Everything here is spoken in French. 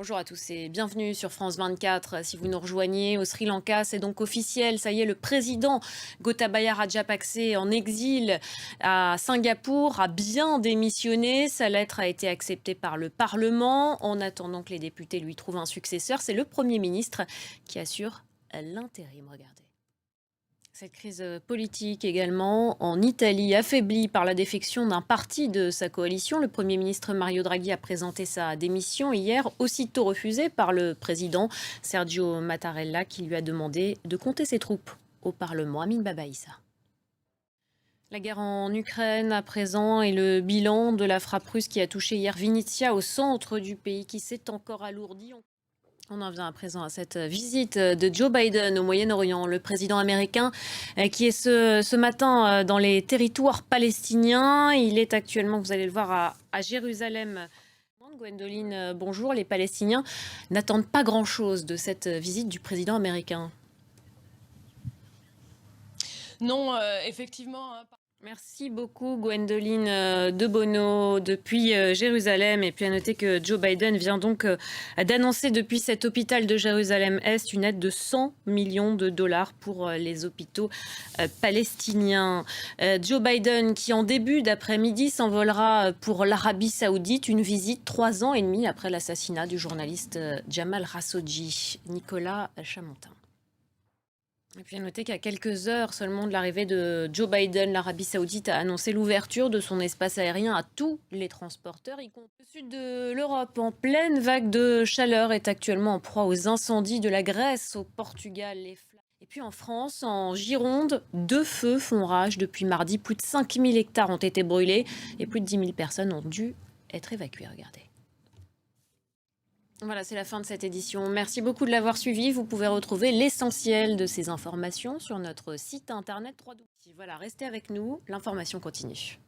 Bonjour à tous et bienvenue sur France 24. Si vous nous rejoignez au Sri Lanka, c'est donc officiel. Ça y est, le président Gotabaya Rajapakse en exil à Singapour a bien démissionné. Sa lettre a été acceptée par le Parlement. En attendant que les députés lui trouvent un successeur, c'est le Premier ministre qui assure l'intérim. Regardez. Cette crise politique également en Italie, affaiblie par la défection d'un parti de sa coalition. Le Premier ministre Mario Draghi a présenté sa démission hier, aussitôt refusée par le président Sergio Mattarella qui lui a demandé de compter ses troupes au Parlement. Amine Babaïssa. La guerre en Ukraine à présent et le bilan de la frappe russe qui a touché hier Vinnytsia au centre du pays qui s'est encore alourdi. On en vient à présent à cette visite de Joe Biden au Moyen-Orient, le président américain qui est ce matin dans les territoires palestiniens. Il est actuellement, vous allez le voir, à Jérusalem. Gwendoline, bonjour. Les Palestiniens n'attendent pas grand-chose de cette visite du président américain. Non, effectivement, hein. Merci beaucoup Gwendoline de Bono depuis Jérusalem. Et puis à noter que Joe Biden vient donc d'annoncer depuis cet hôpital de Jérusalem-Est une aide de 100 millions de dollars pour les hôpitaux palestiniens. Joe Biden qui en début d'après-midi s'envolera pour l'Arabie Saoudite, une visite 3 ans et demi après l'assassinat du journaliste Jamal Khashoggi. Nicolas Chamontin. Et puis à noter qu'à quelques heures seulement de l'arrivée de Joe Biden, l'Arabie Saoudite a annoncé l'ouverture de son espace aérien à tous les transporteurs, y compris le sud de l'Europe. En pleine vague de chaleur est actuellement en proie aux incendies de la Grèce, au Portugal, les flammes. Et puis en France, en Gironde, 2 feux font rage depuis mardi. Plus de 5000 hectares ont été brûlés et plus de 10 000 personnes ont dû être évacuées. Regardez. Voilà, c'est la fin de cette édition. Merci beaucoup de l'avoir suivi. Vous pouvez retrouver l'essentiel de ces informations sur notre site internet 3W. Voilà, restez avec nous, l'information continue.